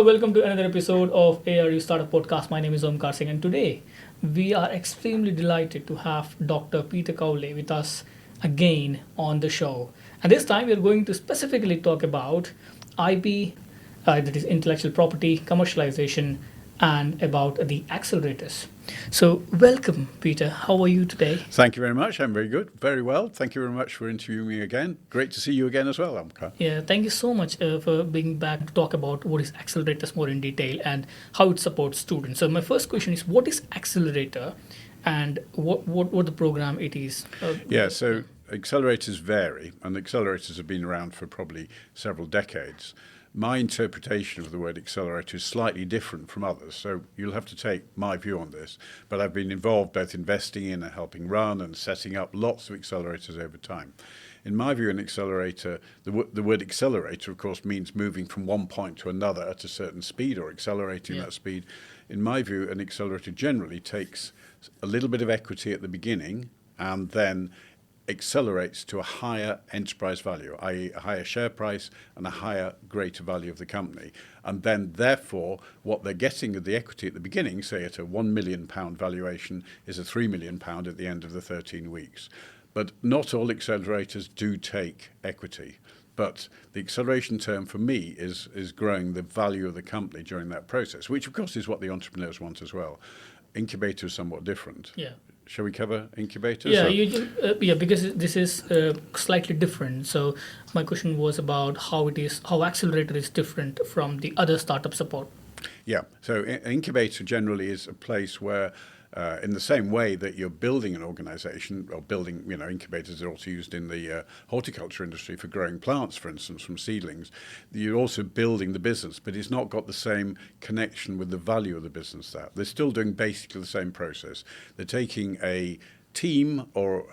Hello, welcome to another episode of ARU Startup Podcast. My name is Omkar Singh, and today we are extremely delighted to have Dr. Peter Cowley with us again on the show. And this time we are going to specifically talk about IP, that is intellectual property, commercialization, and about the accelerators. So, welcome, Peter. How are you today? Thank you very much. I'm very good. Very well. Thank you very much for interviewing me again. Great to see you again as well, Amka. Yeah, thank you so much for being back to talk about what is accelerators more in detail and how it supports students. So, my first question is, what is accelerator, and what the program it is? So accelerators vary, and accelerators have been around for probably several decades. My interpretation of the word accelerator is slightly different from others, so you'll have to take my view on this. But I've been involved both investing in and helping run and setting up lots of accelerators over time. In my view, an accelerator, the word accelerator, of course, means moving from one point to another at a certain speed or accelerating that speed. In my view, an accelerator generally takes a little bit of equity at the beginning and then accelerates to a higher enterprise value, i.e. a higher share price and a higher, greater value of the company. And then, therefore, what they're getting of the equity at the beginning, say at a £1 million valuation, is a £3 million at the end of the 13 weeks. But not all accelerators do take equity. But the acceleration term for me is growing the value of the company during that process, which, of course, is what the entrepreneurs want as well. Incubator is somewhat different. Yeah. Shall we cover incubators? Yeah, because this is slightly different. So my question was about how accelerator is different from the other startup support. Yeah, so incubator generally is a place where, in the same way that you're building an organization, or building, incubators are also used in the horticulture industry for growing plants, for instance, from seedlings. You're also building the business, but it's not got the same connection with the value of the business that. They're still doing basically the same process. They're taking a team or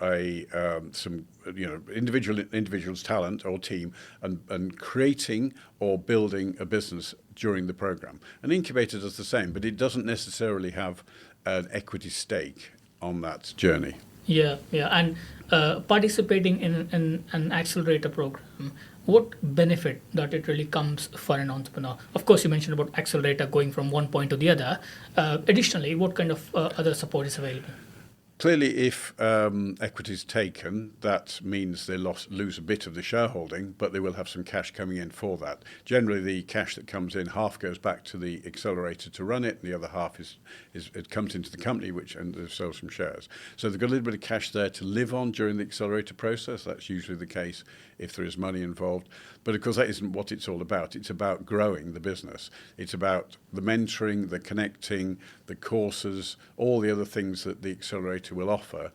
some individual's talent or team and creating or building a business during the program. An incubator does the same, but it doesn't necessarily have an equity stake on that journey. Yeah, and participating in an accelerator program, what benefit that it really comes for an entrepreneur? Of course, you mentioned about accelerator going from one point to the other. Additionally, what kind of other support is available? Clearly, if equity is taken, that means they lose a bit of the shareholding, but they will have some cash coming in for that. Generally, the cash that comes in, half goes back to the accelerator to run it, and the other half it comes into the company, and they sell some shares. So they've got a little bit of cash there to live on during the accelerator process. That's usually the case if there is money involved. But of course, that isn't what it's all about. It's about growing the business. It's about the mentoring, the connecting, the courses, all the other things that the accelerator will offer,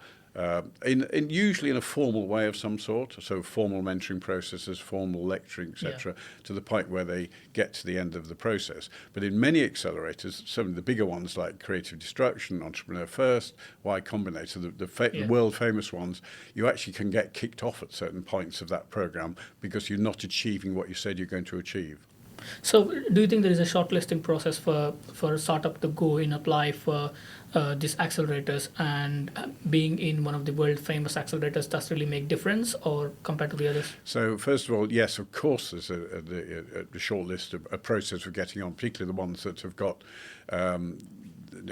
usually in a formal way of some sort, so formal mentoring processes, formal lecturing, etc., to the point where they get to the end of the process. But in many accelerators, some of the bigger ones like Creative Destruction, Entrepreneur First, Y Combinator, the world famous ones, you actually can get kicked off at certain points of that program because you're not achieving what you said you're going to achieve. So, do you think there is a shortlisting process for a startup to go and apply for these accelerators, and being in one of the world famous accelerators does really make difference, or compared to the others? So, first of all, yes, of course, there's a short list of a process of getting on, particularly the ones that have got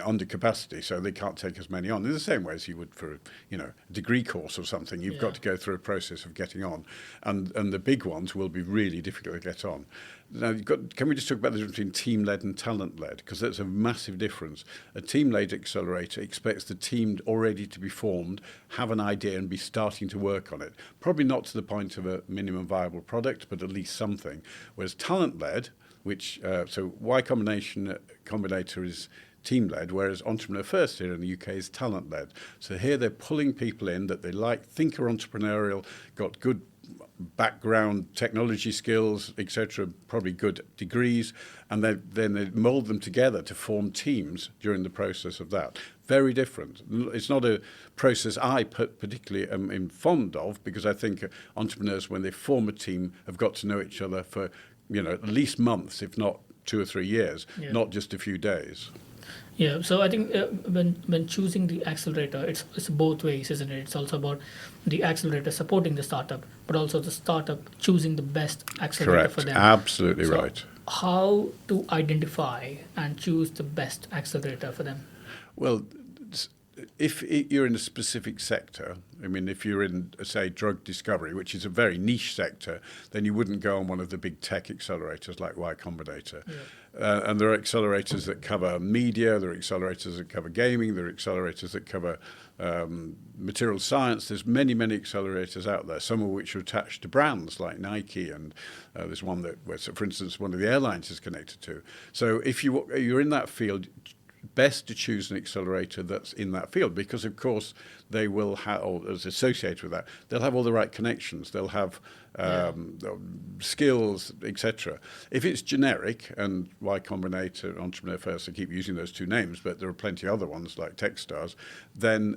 under capacity, so they can't take as many on in the same way as you would for a degree course or something. You've got to go through a process of getting on, and the big ones will be really difficult to get on. Now, can we just talk about the difference between team-led and talent-led? Because that's a massive difference. A team-led accelerator expects the team already to be formed, have an idea and be starting to work on it. Probably not to the point of a minimum viable product, but at least something. Whereas talent-led, so Y Combinator is team-led, whereas Entrepreneur First here in the UK is talent-led. So here they're pulling people in that they like, think are entrepreneurial, got good background, technology skills, etc., probably good degrees, and then they mould them together to form teams during the process of that. Very different. It's not a process I particularly am fond of, because I think entrepreneurs, when they form a team, have got to know each other for at least months, if not 2 or 3 years, not just a few days. Yeah, so I think when choosing the accelerator, it's both ways, isn't it? It's also about the accelerator supporting the startup, but also the startup choosing the best accelerator for them. Absolutely right. how to identify and choose the best accelerator for them? Well, if you're in a specific sector, I mean, if you're in, say, drug discovery, which is a very niche sector, then you wouldn't go on one of the big tech accelerators like Y Combinator. Yeah. And there are accelerators that cover media, there are accelerators that cover gaming, there are accelerators that cover material science. There's many, many accelerators out there, some of which are attached to brands like Nike, and there's one that, for instance, one of the airlines is connected to. So if you're in that field, best to choose an accelerator that's in that field, because of course they will have, or as associated with that, they'll have all the right connections, they'll have skills, etc. If it's generic, and Y Combinator, Entrepreneur First, I keep using those two names, but there are plenty of other ones like Techstars, then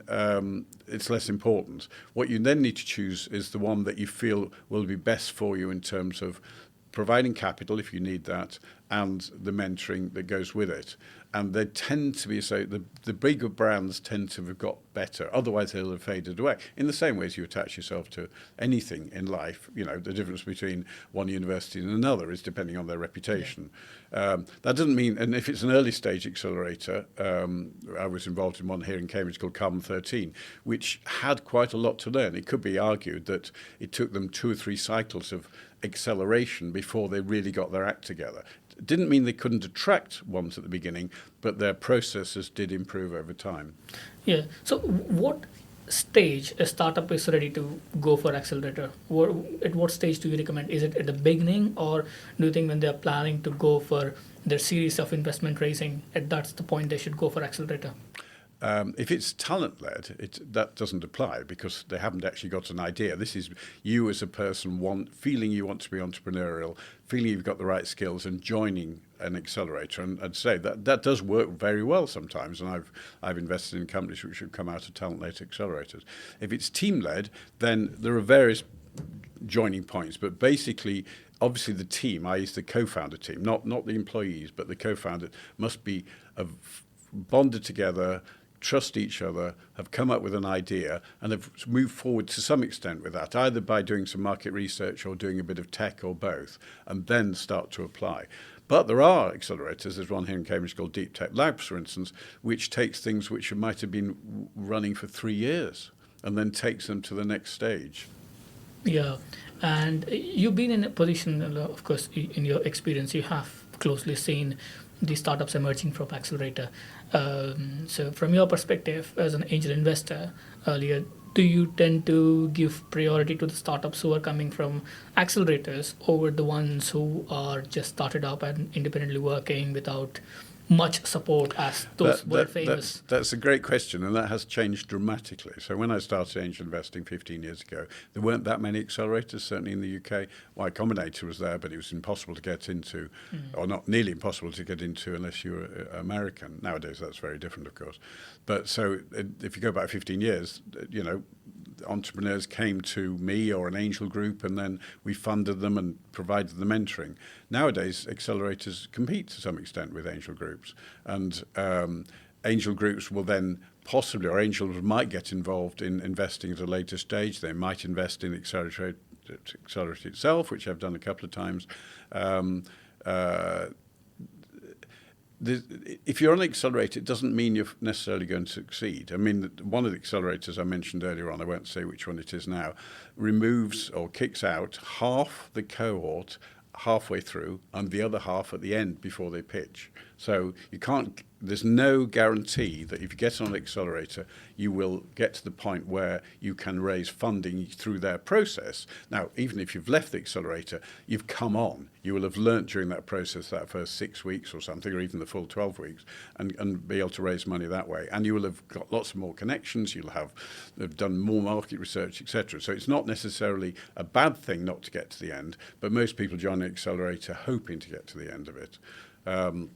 it's less important. What you then need to choose is the one that you feel will be best for you in terms of providing capital if you need that, and the mentoring that goes with it. And they tend to be, so the bigger brands tend to have got better, otherwise they'll have faded away. In the same way as you attach yourself to anything in life, you know, the difference between one university and another is depending on their reputation. Yeah. That doesn't mean, and if it's an early stage accelerator, I was involved in one here in Cambridge called Carbon 13, which had quite a lot to learn. It could be argued that it took them 2 or 3 cycles of acceleration before they really got their act together. It didn't mean they couldn't attract ones at the beginning, but their processes did improve over time. Yeah. So what stage a startup is ready to go for accelerator? At what stage do you recommend? Is it at the beginning, or do you think when they're planning to go for their series of investment raising, that's the point they should go for accelerator? If it's talent-led, that doesn't apply, because they haven't actually got an idea. This is you as a person feeling you want to be entrepreneurial, feeling you've got the right skills, and joining an accelerator. And I'd say that does work very well sometimes. And I've invested in companies which have come out of talent-led accelerators. If it's team-led, then there are various joining points. But basically, obviously, the team, i.e. the co-founder team, not the employees, but the co-founder, must be bonded together, trust each other, have come up with an idea, and have moved forward to some extent with that, either by doing some market research or doing a bit of tech or both, and then start to apply. But there are accelerators, there's one here in Cambridge called Deep Tech Labs, for instance, which takes things which might have been running for 3 years and then takes them to the next stage. Yeah, and you've been in a position, of course, in your experience, you have closely seen the startups emerging from accelerator. So from your perspective as an angel investor earlier, do you tend to give priority to the startups who are coming from accelerators over the ones who are just started up and independently working without much support as those world famous? That's a great question, and that has changed dramatically. So when I started angel investing 15 years ago, there weren't that many accelerators, certainly in the UK. Y Combinator was there, but it was impossible to get into, or not nearly impossible to get into unless you were American. Nowadays, that's very different, of course. But so if you go back 15 years, you know, entrepreneurs came to me or an angel group, and then we funded them and provided the mentoring. Nowadays, accelerators compete to some extent with angel groups, and angel groups will then possibly, or angels might get involved in investing at a later stage. They might invest in the accelerator itself, which I've done a couple of times. If you're on an accelerator, it doesn't mean you're necessarily going to succeed. I mean, one of the accelerators I mentioned earlier on, I won't say which one it is now, removes or kicks out half the cohort halfway through and the other half at the end before they pitch. So there's no guarantee that if you get on an accelerator, you will get to the point where you can raise funding through their process. Now, even if you've left the accelerator, you've come on. You will have learnt during that process, that first 6 weeks or something, or even the full 12 weeks, and be able to raise money that way. And you will have got lots more connections. You'll have done more market research, etc. So it's not necessarily a bad thing not to get to the end, but most people join the accelerator hoping to get to the end of it. No,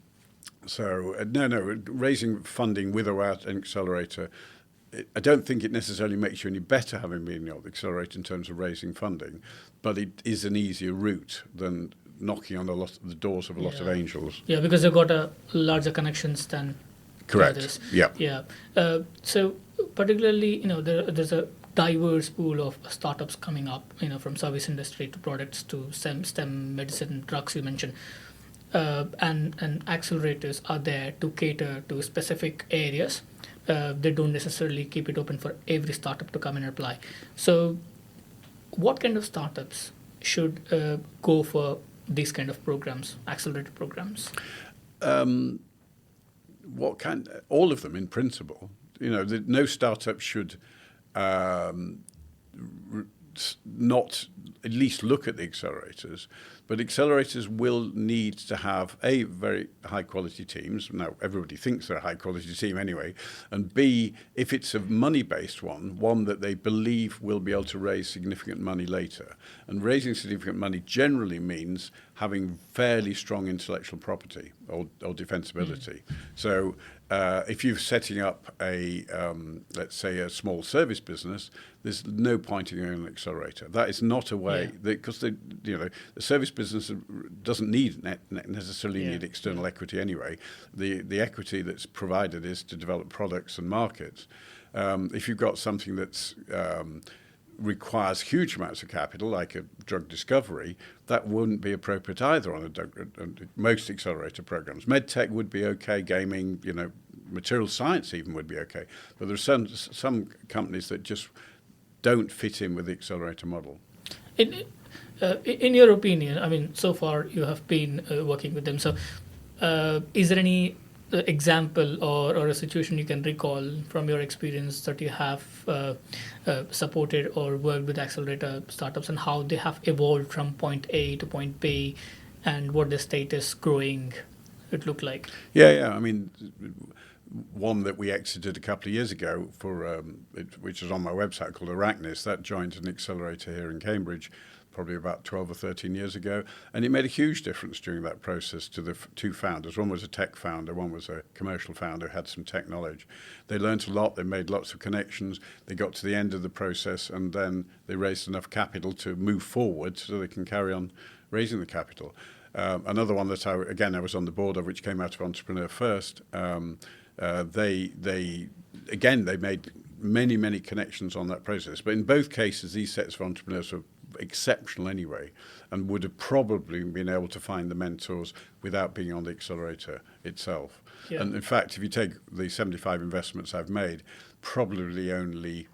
raising funding with or without an accelerator, I don't think it necessarily makes you any better having been on the accelerator in terms of raising funding, but it is an easier route than knocking on the doors of a lot of angels. Yeah, because they've got a larger connections than others. Yeah. Yeah. So particularly, there's a diverse pool of startups coming up, from service industry to products to STEM medicine, drugs you mentioned. and accelerators are there to cater to specific areas. They don't necessarily keep it open for every startup to come and apply. So, what kind of startups should go for these kind of programs, accelerator programs? All of them in principle. No startup should not at least look at the accelerators, but accelerators will need to have A, very high quality teams. Now, everybody thinks they're a high quality team anyway, and B, if it's a money based one that they believe will be able to raise significant money later. And raising significant money generally means having fairly strong intellectual property or defensibility. So if you're setting up let's say a small service business, there's no point in going on an accelerator. That is not a way, because the service business doesn't necessarily need external equity anyway. The equity that's provided is to develop products and markets. If you've got something that's requires huge amounts of capital, like a drug discovery, that wouldn't be appropriate either on most accelerator programs. MedTech would be okay, gaming, material science even would be okay. But there are some companies that just don't fit in with the accelerator model. In your opinion, I mean, so far you have been working with them. So, is there any example or a situation you can recall from your experience that you have supported or worked with accelerator startups and how they have evolved from point A to point B and what the status growing it looked like? Yeah. I mean, one that we exited a couple of years ago which is on my website, called Arachnis, that joined an accelerator here in Cambridge probably about 12 or 13 years ago, and it made a huge difference during that process to the two founders. One was a tech founder, one was a commercial founder who had some tech knowledge. They learned a lot, they made lots of connections, they got to the end of the process, and then they raised enough capital to move forward so they can carry on raising the capital. Another one that I was on the board of, which came out of Entrepreneur First, they made many connections on that process. But in both cases, these sets of entrepreneurs were exceptional anyway, and would have probably been able to find the mentors without being on the accelerator itself. Yeah. And in fact, if you take the 75 investments I've made, probably only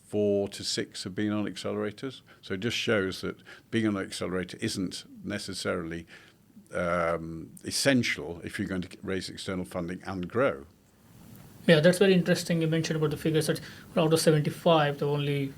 4 to 6 have been on accelerators. So it just shows that being on an accelerator isn't necessarily essential if you're going to raise external funding and grow. Yeah, that's very interesting. You mentioned about the figures that out of 75, there were only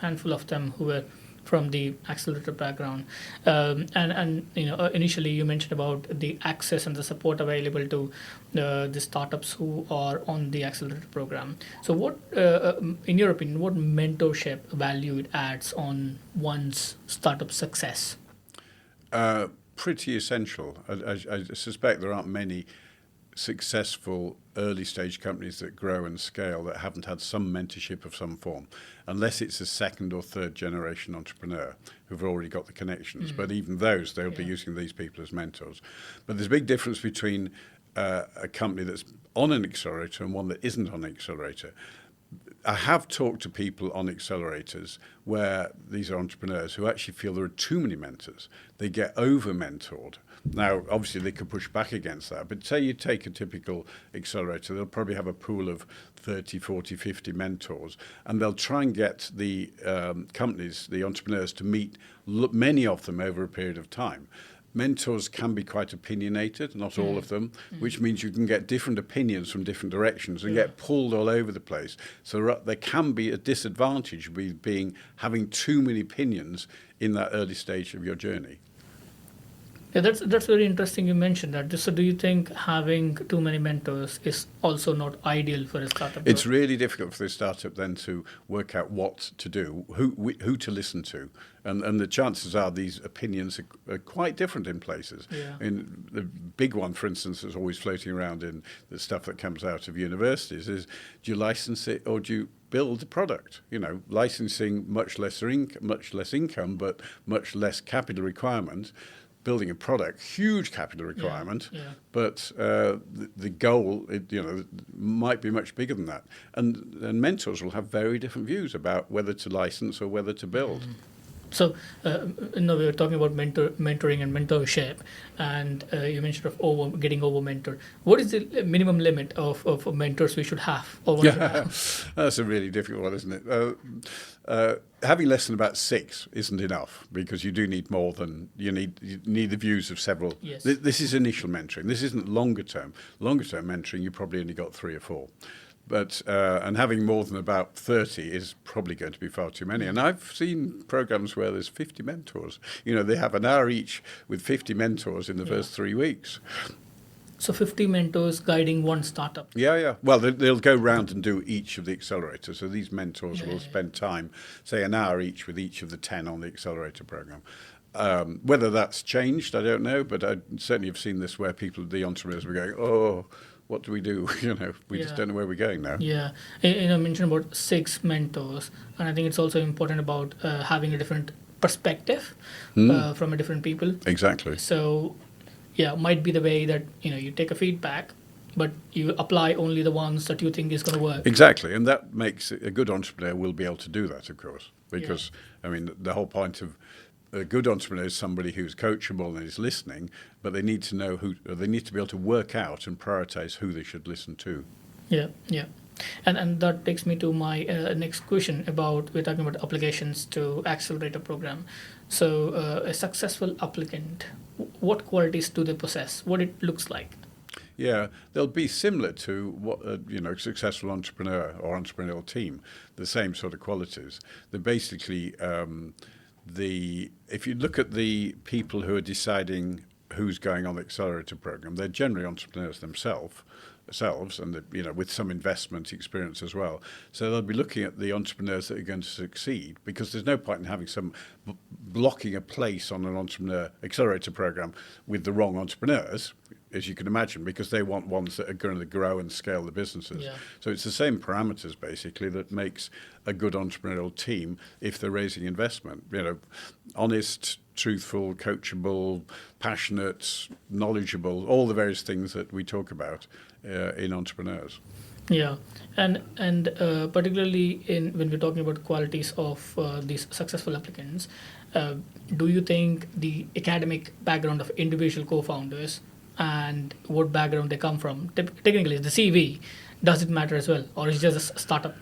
handful of them who were from the accelerator background. Initially you mentioned about the access and the support available to the startups who are on the accelerator program. So what, in your opinion, what mentorship value it adds on one's startup success? Pretty essential. I suspect there aren't many successful early stage companies that grow and scale that haven't had some mentorship of some form, unless it's a second or third generation entrepreneur who've already got the connections. But even those, they'll be using these people as mentors. But there's a big difference between a company that's on an accelerator and one that isn't on an accelerator. I have talked to people on accelerators where these are entrepreneurs who actually feel there are too many mentors. They get over-mentored. Now, obviously, they could push back against that. But say you take a typical accelerator, they'll probably have a pool of 30, 40, 50 mentors. And they'll try and get the companies, the entrepreneurs, to meet many of them over a period of time. Mentors can be quite opinionated, not all of them, which means you can get different opinions from different directions and get pulled all over the place. So there can be a disadvantage with having too many opinions in that early stage of your journey. Yeah, that's very interesting you mentioned that. So do you think having too many mentors is also not ideal for a startup? It's really difficult for the startup then to work out what to do, who to listen to. And the chances are these opinions are quite different in places. Yeah. In the big one, for instance, that's always floating around in the stuff that comes out of universities is, do you license it or do you build a product? Licensing, much less income, but much less capital requirement. Building a product, huge capital requirement, but the goal, might be much bigger than that. And mentors will have very different views about whether to license or whether to build. So, we were talking about mentoring and mentorship, and you mentioned getting over mentored. What is the minimum limit of mentors we should have, or one should have? That's a really difficult one, isn't it? Having less than about 6 isn't enough, because you do need more than you need the views of several. Yes. This is initial mentoring. This isn't longer term. Longer term mentoring, you probably only got 3 or 4. But and having more than about 30 is probably going to be far too many. And I've seen programs where there's 50 mentors. They have an hour each with 50 mentors in the first 3 weeks. So 50 mentors guiding one startup. Yeah. Well, they'll go round and do each of the accelerators. So these mentors will spend time, say an hour each with each of the 10 on the accelerator program. Whether that's changed, I don't know, but I certainly have seen this where the entrepreneurs were going, oh, what do we do? We just don't know where we're going now. Yeah, mentioned about 6 mentors, and I think it's also important about having a different perspective from a different people. Exactly. So, might be the way that you take a feedback, but you apply only the ones that you think is going to work. Exactly, and that makes a good entrepreneur will be able to do that, of course, because the whole point of a good entrepreneur is somebody who's coachable and is listening, but they need to know they need to be able to work out and prioritize who they should listen to. Yeah. And that takes me to my next question we're talking about applications to accelerator program. So a successful applicant, what qualities do they possess? What it looks like? Yeah, they'll be similar to what successful entrepreneur or entrepreneurial team, the same sort of qualities. They're basically if you look at the people who are deciding who's going on the accelerator program, they're generally entrepreneurs themselves, and with some investment experience as well. So they'll be looking at the entrepreneurs that are going to succeed, because there's no point in having some blocking a place on an entrepreneur accelerator program with the wrong entrepreneurs, as you can imagine, because they want ones that are going to grow and scale the businesses. Yeah. So it's the same parameters basically that makes a good entrepreneurial team if they're raising investment. Honest, truthful, coachable, passionate, knowledgeable, all the various things that we talk about in entrepreneurs. Yeah, and particularly when we're talking about qualities of these successful applicants, do you think the academic background of individual co-founders and what background they come from, technically the CV, does it matter as well, or is it just a startup?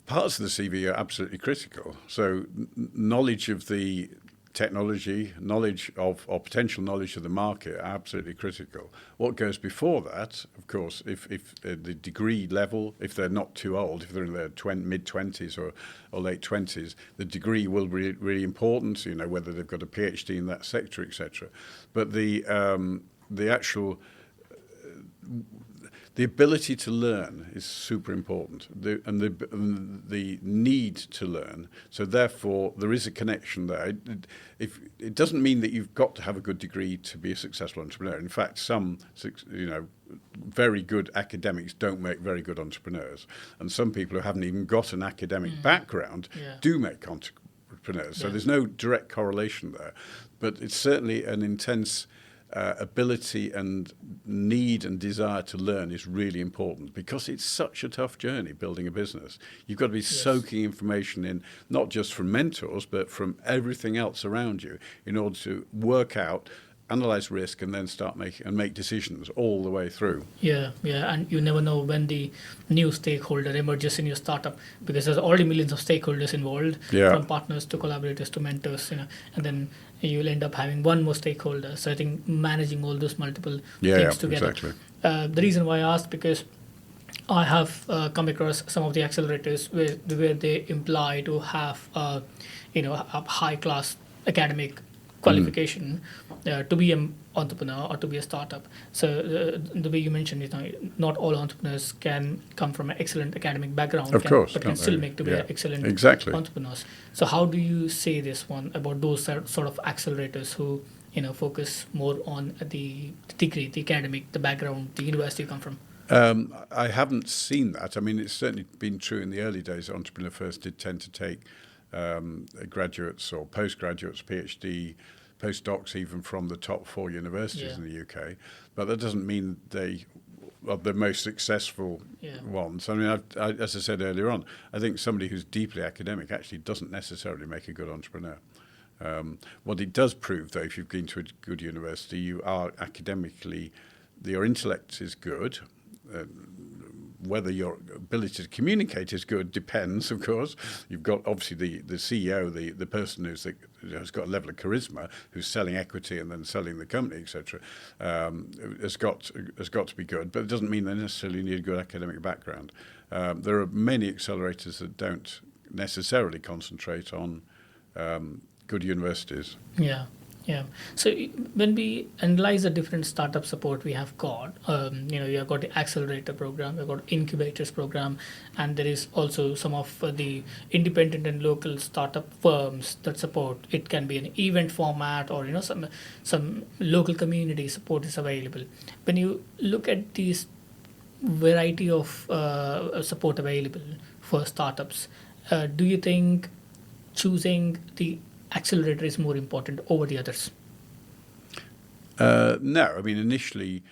Parts of the CV are absolutely critical. So knowledge of the technology, knowledge of, or potential knowledge of the market are absolutely critical. What goes before that, of course, if the degree level, if they're not too old, if they're in their mid-20s or late 20s, the degree will be really important, whether they've got a PhD in that sector, etc. But the actual the ability to learn is super important, and the need to learn. So therefore, there is a connection there. It doesn't mean that you've got to have a good degree to be a successful entrepreneur. In fact, some very good academics don't make very good entrepreneurs, and some people who haven't even got an academic background do make entrepreneurs. So there's no direct correlation there, but it's certainly an intense ability and need and desire to learn is really important, because it's such a tough journey building a business. You've got to be soaking information in, not just from mentors, but from everything else around you, in order to work out, analyze risk, and then start make decisions all the way through. Yeah, and you never know when the new stakeholder emerges in your startup, because there's already millions of stakeholders involved, from partners to collaborators to mentors, and then you'll end up having one more stakeholder. So I think managing all those multiple things together. Exactly. The reason why I asked, because I have come across some of the accelerators where they imply to have a high class academic qualification to be an entrepreneur or to be a startup. So the way you mentioned, not all entrepreneurs can come from an excellent academic background, but can still make to be excellent entrepreneurs. So how do you say this one about those sort of accelerators who focus more on the degree, the academic, the background, the university you come from? I haven't seen that. I mean, it's certainly been true in the early days. Entrepreneur First did tend to take graduates or postgraduates, PhD, postdocs, even from the top 4 universities in the UK. But that doesn't mean they are the most successful ones. I mean, as I said earlier on, I think somebody who's deeply academic actually doesn't necessarily make a good entrepreneur. What it does prove, though, if you've been to a good university, you are academically, your intellect is good. Whether your ability to communicate is good depends, of course. You've got obviously the CEO, the person who's has got a level of charisma, who's selling equity and then selling the company, etc. Has got to be good, but it doesn't mean they necessarily need a good academic background. There are many accelerators that don't necessarily concentrate on good universities. Yeah, yeah. So when we analyze the different startup support we have got, you have got the accelerator program, you've got incubators program, and there is also some of the independent and local startup firms that support. It can be an event format, or some local community support is available. When you look at these variety of support available for startups, do you think choosing the accelerator is more important over the others? No, I mean, initially,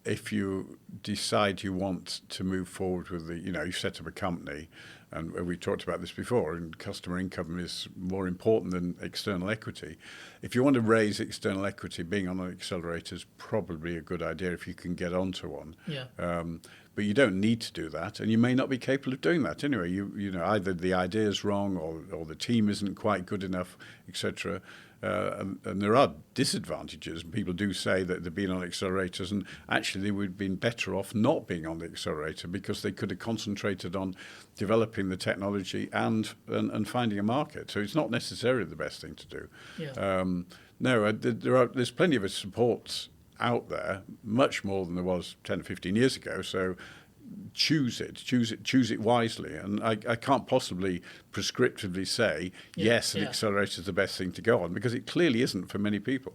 if you decide you want to move forward with you set up a company, and we talked about this before, and customer income is more important than external equity. If you want to raise external equity, being on an accelerator is probably a good idea if you can get onto one. Yeah. But you don't need to do that, and you may not be capable of doing that anyway. Either the idea is wrong, or the team isn't quite good enough, etc. And there are disadvantages. People do say that they've been on accelerators, and actually they would have been better off not being on the accelerator, because they could have concentrated on developing the technology and finding a market. So it's not necessarily the best thing to do. Yeah. There's plenty of supports out there, much more than there was 10 or 15 years ago. So choose it wisely. And I can't possibly prescriptively say, yes, an accelerator is the best thing to go on, because it clearly isn't for many people.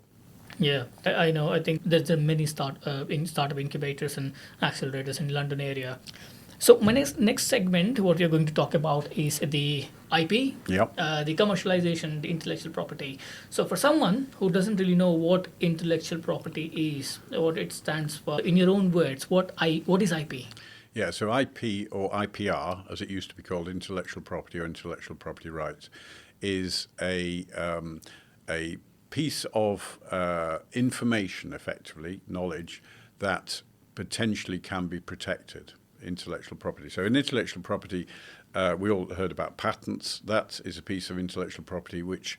Yeah, I know. I think there's many startup incubators and accelerators in London area. So my next segment, what we're going to talk about is the IP, Yep. The commercialization, the intellectual property. So for someone who doesn't really know what intellectual property is, what it stands for, in your own words, what is IP? Yeah, so IP, or IPR, as it used to be called, intellectual property or intellectual property rights, is a piece of information, effectively, knowledge, that potentially can be protected. Intellectual property. So in intellectual property, we all heard about patents. That is a piece of intellectual property which,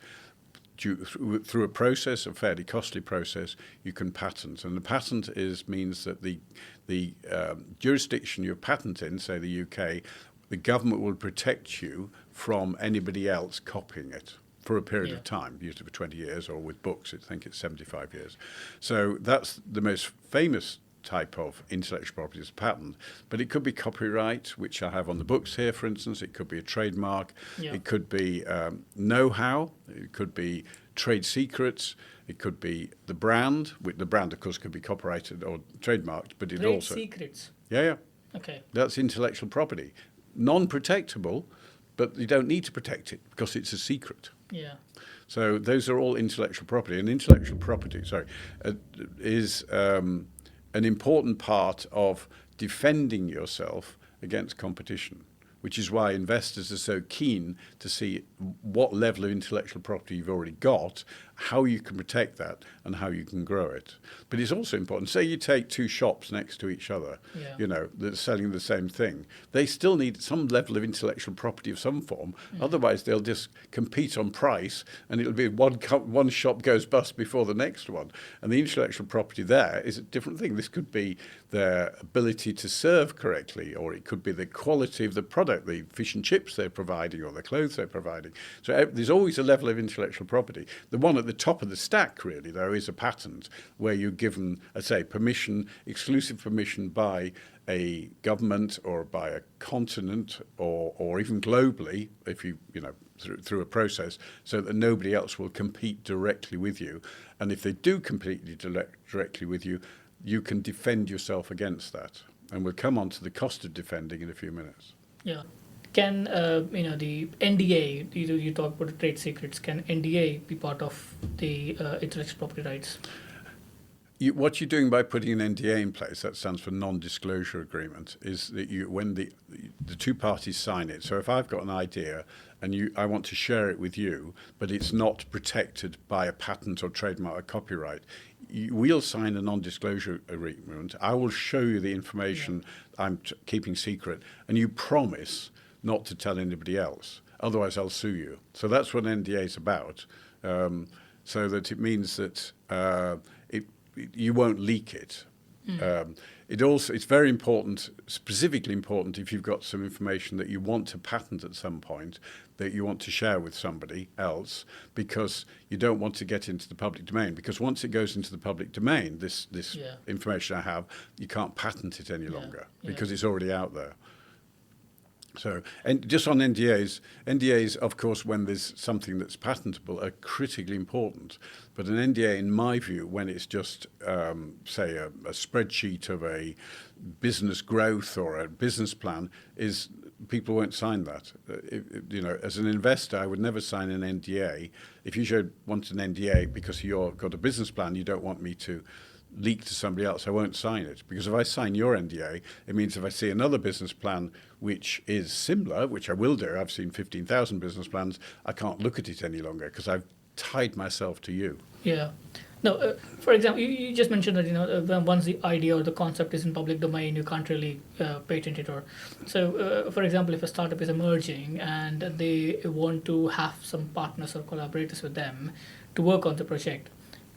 through a process, a fairly costly process, you can patent. And the patent means that the jurisdiction you're patent in, say the UK, the government will protect you from anybody else copying it for a period of time, usually for 20 years, or with books, I think it's 75 years. So that's the most famous type of intellectual property is patent, but it could be copyright, which I have on the books here, for instance. It could be a trademark. Yeah. It could be know-how. It could be trade secrets. It could be the brand. The brand, of course, could be copyrighted or trademarked, but it Trade also secrets. yeah. Okay. That's intellectual property, non-protectable, but you don't need to protect it because it's a secret. Yeah. So those are all intellectual property, and intellectual property, is an important part of defending yourself against competition, which is why investors are so keen to see what level of intellectual property you've already got, how you can protect that, and how you can grow it. But it's also important. Say you take two shops next to each other, that are selling the same thing. They still need some level of intellectual property of some form. Otherwise, they'll just compete on price, and it'll be one shop goes bust before the next one. And the intellectual property there is a different thing. This could be their ability to serve correctly, or it could be the quality of the product, the fish and chips they're providing, or the clothes they're providing. So there's always a level of intellectual property. The one at the top of the stack, really, though, is a patent, where you're given, permission, exclusive permission by a government or by a continent, or even globally, if through a process, so that nobody else will compete directly with you. And if they do compete directly with you, you can defend yourself against that. And we'll come on to the cost of defending in a few minutes. Yeah. Can the NDA, you talk about the trade secrets, can NDA be part of the intellectual property rights? What you're doing by putting an NDA in place, that stands for non-disclosure agreement, is that when the two parties sign it. So if I've got an idea and I want to share it with you, but it's not protected by a patent or trademark or copyright, we'll sign a non-disclosure agreement. I will show you the information I'm keeping secret, and you promise not to tell anybody else. Otherwise, I'll sue you. So that's what an NDA is about. So that it means that you won't leak it. It's very important, specifically important, if you've got some information that you want to patent at some point, that you want to share with somebody else, because you don't want to get into the public domain. Because once it goes into the public domain, this information I have, you can't patent it any longer because it's already out there. So, and just on NDAs, of course, when there's something that's patentable, are critically important. But an NDA, in my view, when it's just, say, a spreadsheet of a business growth or a business plan, people won't sign that. As an investor, I would never sign an NDA. If you want an NDA because you've got a business plan, you don't want me to leak to somebody else, I won't sign it. Because if I sign your NDA, it means if I see another business plan which is similar, which I will do, I've seen 15,000 business plans, I can't look at it any longer because I've tied myself to you. Yeah. No, for example, you just mentioned that once the idea or the concept is in public domain, you can't really patent it. So, for example, if a startup is emerging and they want to have some partners or collaborators with them to work on the project,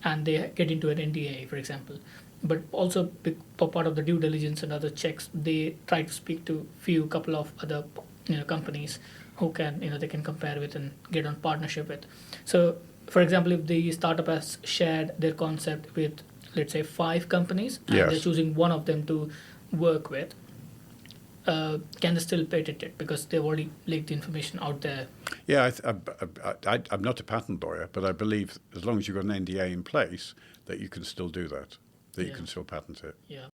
and they get into an NDA, for example, but also for part of the due diligence and other checks, they try to speak to couple of other companies who they can compare with and get on partnership with. So, for example, if the startup has shared their concept with, let's say, 5 companies, and they're choosing one of them to work with, can they still patent it because they've already leaked the information out there? Yeah, I'm not a patent lawyer, but I believe as long as you've got an NDA in place, that you can still do that, you can still patent it. Yeah.